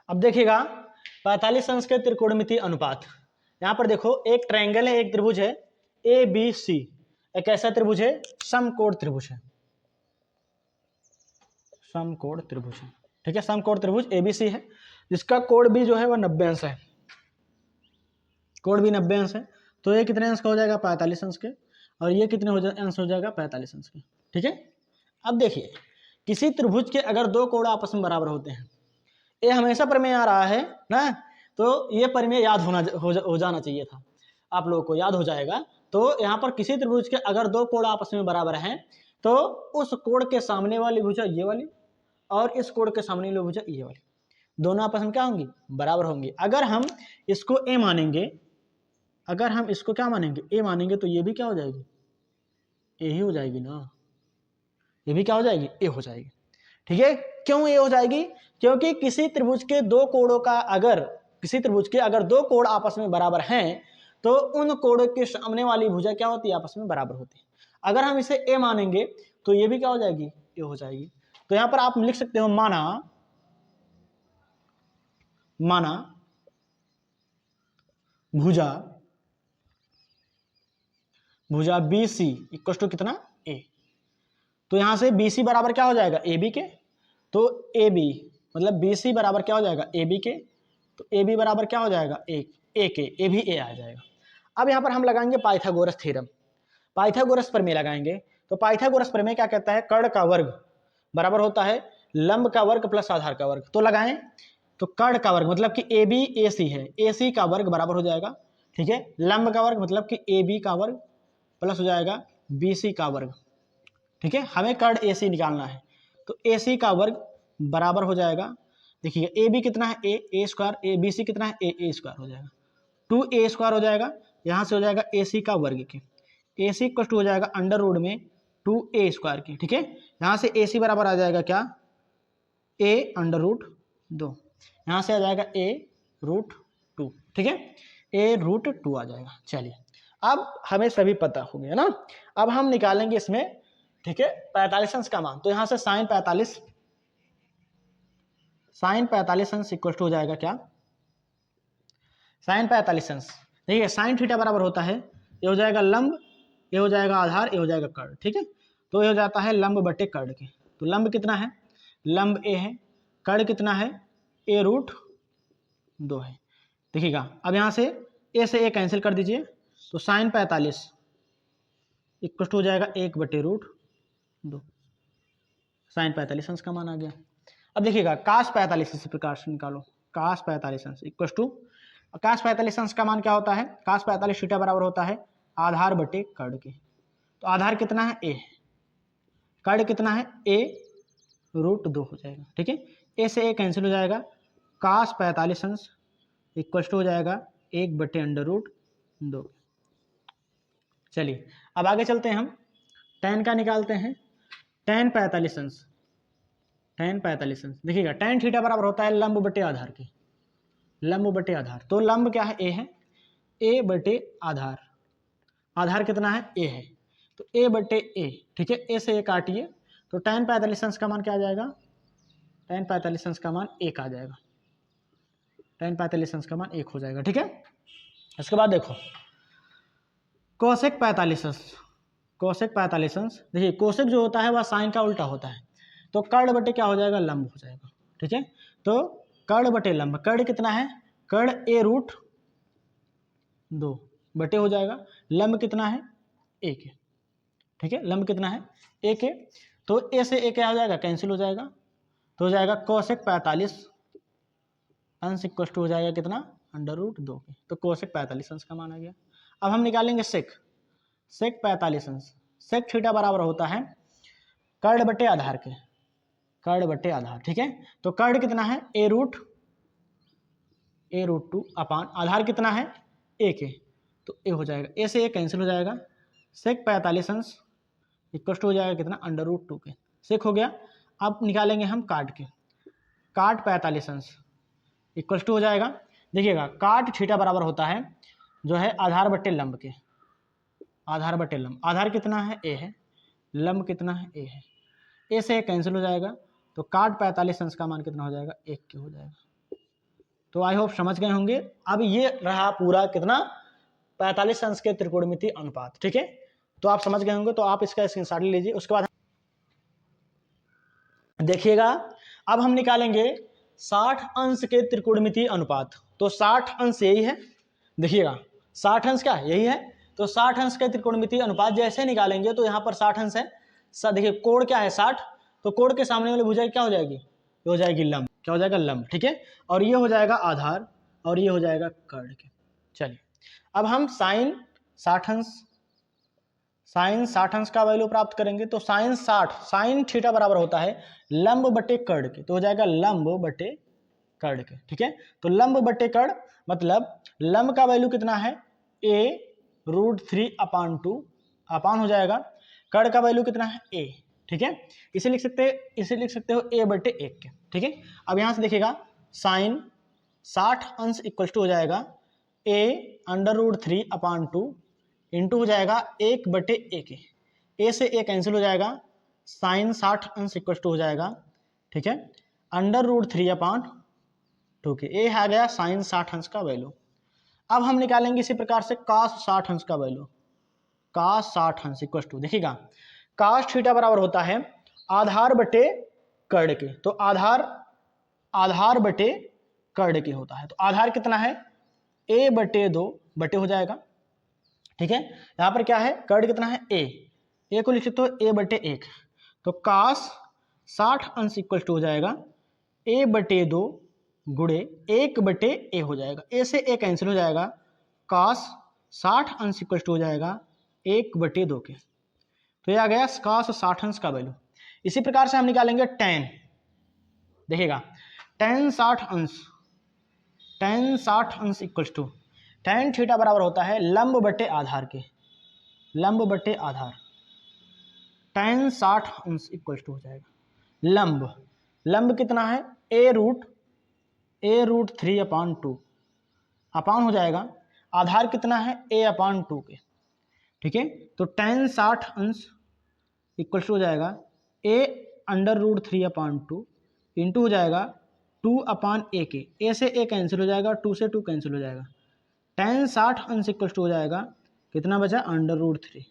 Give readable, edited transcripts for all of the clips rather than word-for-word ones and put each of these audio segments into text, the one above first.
अब देखिएगा 45 अंश के त्रिकोणमितीय अनुपात। यहाँ पर देखो एक ट्रायंगल है, एक त्रिभुज है ABC, एक ऐसा त्रिभुज है समकोण त्रिभुज है, समकोण त्रिभुज है, ठीक है। समकोण त्रिभुज ABC है जिसका कोण भी जो है वह 90 अंश है, कोण भी 90 अंश है। तो ये कितने अंश का हो जाएगा 45 अंश के, और ये कितने अंश हो जाएगा 45 अंश के, ठीक है। अब देखिए किसी त्रिभुज के अगर दो कोण आपस में बराबर होते हैं, ये हमेशा प्रमेय आ रहा है ना, तो ये प्रमेय याद हो जाना चाहिए था, आप लोगों को याद हो जाएगा। तो यहाँ पर किसी त्रिभुज के अगर दो कोण आपस में बराबर हैं तो उस कोण के सामने वाली भुजा ये वाली और इस कोण के सामने वाली भुजा ये वाली, दोनों आपस में क्या होंगी, बराबर होंगी। अगर हम इसको ए मानेंगे, अगर हम इसको क्या मानेंगे, ए मानेंगे, तो ये भी क्या हो जाएगी, ए ही हो जाएगी ना, ये भी क्या हो जाएगी, ए हो जाएगी, ठीक है। क्यों ए हो जाएगी, क्योंकि किसी त्रिभुज के दो कोणों का अगर किसी त्रिभुज के अगर दो कोण आपस में बराबर हैं तो उन कोणों के सामने वाली भुजा क्या होती है, आपस में बराबर होती है। अगर हम इसे ए मानेंगे तो ये भी क्या हो जाएगी, ए हो जाएगी। तो यहां पर आप लिख सकते हो माना भुजा BC इक्वल टू कितना, ए। तो यहां से BC बराबर क्या हो जाएगा, AB के, तो AB मतलब BC बराबर क्या हो जाएगा, AB के, तो AB बराबर क्या हो जाएगा, ए के, ए भी ए आ जाएगा। अब यहाँ पर हम लगाएंगे पाइथागोरस थ्योरम, पाइथागोरस प्रमेय लगाएंगे। तो पाइथागोरस प्रमेय क्या कहता है, कर्ण का वर्ग बराबर होता है लंब का वर्ग प्लस आधार का वर्ग। तो लगाएं, तो कर्ण का वर्ग मतलब कि AB AC है, AC का वर्ग बराबर हो जाएगा, ठीक है। लंब का वर्ग मतलब कि AB का वर्ग प्लस हो जाएगा BC का वर्ग, ठीक है। हमें कर्ण AC निकालना है, तो AC का वर्ग बराबर हो जाएगा, देखिए AB कितना है, ए स्क्वायर, ABC कितना है, ए स्क्वायर हो जाएगा, 2a स्क्वायर हो जाएगा, यहाँ से हो जाएगा AC का वर्ग के, AC इक्वल टू हो जाएगा अंडर रूट में 2a स्क्वायर के, ठीक है। यहाँ से AC बराबर आ जाएगा क्या, a अंडर रूट 2, यहाँ से आ जाएगा a रूट 2, ठीक है, a रूट 2 आ जाएगा। चलिए अब हमें सभी पता हो गया ना, अब हम निकालेंगे इसमें, ठीक है, 45 अंश का मान। तो यहाँ से साइन 45 अंश इक्वल टू हो जाएगा क्या, साइन 45 अंश, देखिए साइन थीटा बराबर होता है, ये हो जाएगा लंब, ये हो जाएगा आधार, ये हो जाएगा कर्ण, ठीक है। तो ये हो जाता है लंब बटे कर्ण के। तो लंब कितना है, लंब ए है, कर्ण कितना है, ए रूट 2 है, देखिएगा। अब यहाँ से ए से ए कैंसिल कर दीजिए, तो साइन 45 इक्वल टू हो जाएगा 1 बटे रूट 2, साइन 45 अंश का मान आ गया। अब देखिएगा काश 45 इसी प्रकार से निकालो, काश 45 अंश इक्वल टू, काश 45 अंश का मान क्या होता है, काश 45 थीटा बराबर होता है आधार बटे कर्ण के। तो आधार कितना है, ए, कर्ण कितना है, ए रूट 2 हो जाएगा, ठीक है। ए से ए कैंसिल हो जाएगा, काश 45 अंश इक्वल टू हो जाएगा 1 बटे अंडर रूट 2। चलिए अब आगे चलते हैं, हम tan का निकालते हैं, tan 45 अंश, tan 45 अंश, देखिएगा tan थीटा बराबर होता है लंब बटे आधार के, लंब बटे आधार। तो लंब क्या है, ए है, ए बटे आधार, आधार कितना है, ए है, तो ए बटे ए, ठीक है। ए से ए काटिए, तो tan 45 अंश का मान क्या आ जाएगा, tan 45 अंश का मान 1 आ जाएगा, tan 45 अंश का मान 1 हो जाएगा, ठीक है। इसके बाद देखो कोसेक 45 अंश, कोसेक 45 अंश, देखिए कोसेक जो होता है वह साइन का उल्टा होता है, तो कर्ण बटे क्या हो जाएगा, लंब हो जाएगा, ठीक है। तो कर्ण बटे लंब, कर्ण कितना है, कर्ण ए रूट 2 बटे हो जाएगा, लंब कितना है, 1 है, ठीक है, लंब कितना है, 1 है। तो ए से ए क्या हो जाएगा, कैंसिल हो जाएगा, तो हो जाएगा कोसेक 45 अंश इक्वल टू हो जाएगा कितना, अंडर रूट 2 के। तो कोसेक 45 अंश का मान आ गया। अब हम निकालेंगे सेक, सेक 45 अंश, सेक थीटा बराबर होता है कर्ण बटे आधार के, कर्ण बटे आधार, ठीक है। तो कर्ण कितना है, ए रूट 2 अपान आधार कितना है, 1 है, तो ए हो जाएगा, ए से ए कैंसिल हो जाएगा, सेक 45 अंश इक्वल टू हो जाएगा कितना, अंडर रूट 2 के, सेक हो गया। अब निकालेंगे हम काट के, काट 45 अंश इक्वल टू हो जाएगा, देखिएगा काट थीटा बराबर होता है जो है आधार बटे लंब के, आधार बटे लंब, आधार कितना है, ए है, लंब कितना है, ए है, ए से कैंसिल हो जाएगा, तो काट 45 अंश का मान कितना हो जाएगा, 1 के हो जाएगा, तो आई होप समझ गए होंगे। अब ये रहा पूरा कितना 45 अंश के त्रिकोणमितीय अनुपात, ठीक है। तो आप समझ गए होंगे, तो आप इसका स्क्रीनशॉट ले लीजिए। उसके बाद देखिएगा, अब हम निकालेंगे 60 अंश के त्रिकोणमितीय अनुपात। तो 60 अंश यही है, देखिएगा 60 अंश क्या यही है। तो 60 अंश के त्रिकोणमितीय अनुपात जैसे निकालेंगे तो यहाँ पर 60 अंश है। देखिए कोण क्या है 60, तो कोण के सामने वाली भुजा क्या हो जाएगी, ये हो जाएगी लंब, क्या हो जाएगा लंब, ठीक है। और ये हो जाएगा आधार और ये हो जाएगा कर्ण के। चलिए अब हम साइन 60 अंश का वैल्यू प्राप्त करेंगे। तो साइन 60 साइन थीटा बराबर होता है लंब बटे कर्ण के, तो हो जाएगा लंब बटे कर्ण के, ठीक है। तो लंब बटे कर्ण मतलब लंब का वैल्यू कितना है a√3/2 अपान हो जाएगा, कर्ण का वैल्यू कितना है a, ठीक है। इसे लिख सकते हो a बटे 1 के, ठीक है। अब यहां से देखिएगा साइन 60 अंश इक्वल टू हो जाएगा a√3/2 इंटू हो जाएगा 1 बटे 1, ए से ए कैंसिल हो जाएगा, साइन 60 अंश इक्वल टू हो जाएगा, ठीक है, √3/2 के। ए आ गया साइन 60 अंश का वैल्यू। अब हम निकालेंगे इसी प्रकार से cos 60 अंश का वैल्यू। cos 60 अंश इक्वल टू देखिएगा cos थीटा बराबर होता है आधार बटे कर्ण के। तो आधार बटे कर्ण के होता है। तो आधार कितना है a बटे 2 बटे हो जाएगा, ठीक है। यहां पर क्या है कर्ण कितना है a को लिख सकते हो a बटे 1। तो cos 60 अंश इक्वल टू हो जाएगा a बटे 2 गुणे 1 बटे a हो जाएगा, a से a कैंसिल हो जाएगा, cos 60 अंश इक्वल टू हो जाएगा 1 बटे 2 के। तो ये आ गया cos 60 अंश का वैल्यू। इसी प्रकार से हम निकालेंगे tan, देखिएगा tan 60 अंश इक्वल टू tan थीटा बराबर होता है लंब बटे आधार के, लंब बटे आधार, tan 60 अंश इक्वल टू हो जाएगा लंब कितना है a√3/2 अपान हो जाएगा, आधार कितना है a/2 के, ठीक है। तो tan 60 अंश इक्वल टू हो जाएगा a√3/2 इंटू हो जाएगा 2/a के, a से a कैंसिल हो जाएगा, 2 से 2 कैंसिल हो जाएगा, tan 60 अंश इक्वल टू हो जाएगा कितना बचा √3।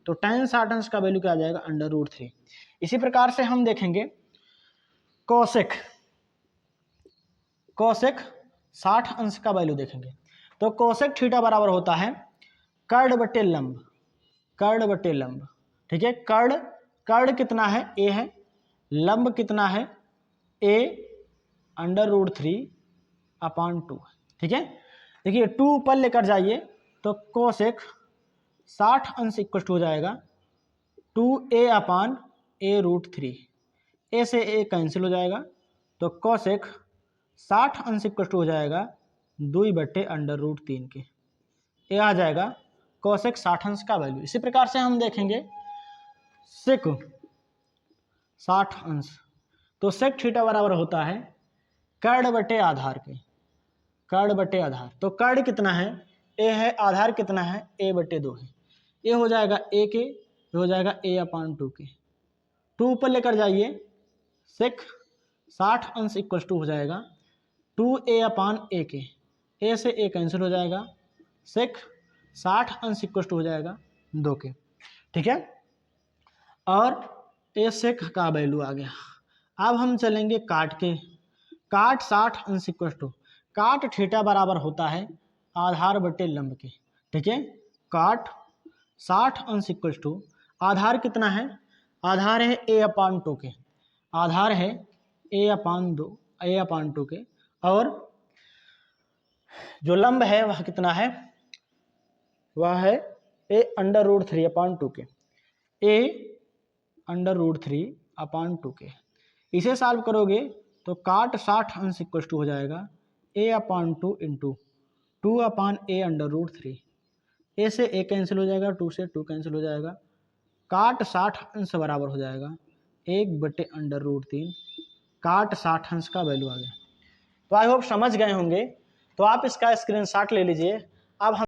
तो tan 60 अंश का वैल्यू क्या आ जाएगा √3। इसी प्रकार से हम देखेंगे कोसेक 60 अंश का वैल्यू देखेंगे। तो कोसेक थीटा बराबर होता है कर्ण बटे लंब, ठीक है। कर्ण कितना है a है, लंब कितना है a√3/2, ठीक है। देखिए 2 ऊपर लेकर जाइए तो कोसेक 60 अंश इक्वल टू हो जाएगा 2a/a√3, a से a कैंसिल हो जाएगा, तो कोसेक 60 अंश इक्वल टू हो जाएगा 2 बटे √3 के। ये आ जाएगा कोसेक 60 अंश का वैल्यू। इसी प्रकार से हम देखेंगे सेक 60 अंश। तो सेक थीटा बराबर होता है कर्ण बटे आधार के, तो कर्ण कितना है a है, आधार कितना है a बटे 2 है, a हो जाएगा a के, ये हो जाएगा a/2 के। 2 ऊपर लेकर जाइए, सेक 60 अंश इक्वल टू हो जाएगा 2a/a के, a से a कैंसिल हो जाएगा, सेक 60 अंश इक्वल टू हो जाएगा 2 के, ठीक है। और a सेक का वैल्यू आ गया। अब हम चलेंगे काट के, काट 60 अंश इक्वल टू, काट थीटा बराबर होता है आधार बटे लंब के, ठीक है। काट 60 अंश इक्वल टू आधार कितना है, आधार है a/2 के, आधार है a/2 के, और जो लंब है वह कितना है, वह है a√3/2 के, a√3/2 के। इसे सॉल्व करोगे तो काट 60 अंश इक्वल टू हो जाएगा a/2 इंटू 2/a√3, a से a कैंसिल हो जाएगा, 2 से 2 कैंसिल हो जाएगा, काट 60 अंश बराबर हो जाएगा 1 बटे √3, काट 60 अंश का वैल्यू आ गया। तो आई होप समझ गए होंगे। तो आप इसका स्क्रीनशॉट ले लीजिए। अब हम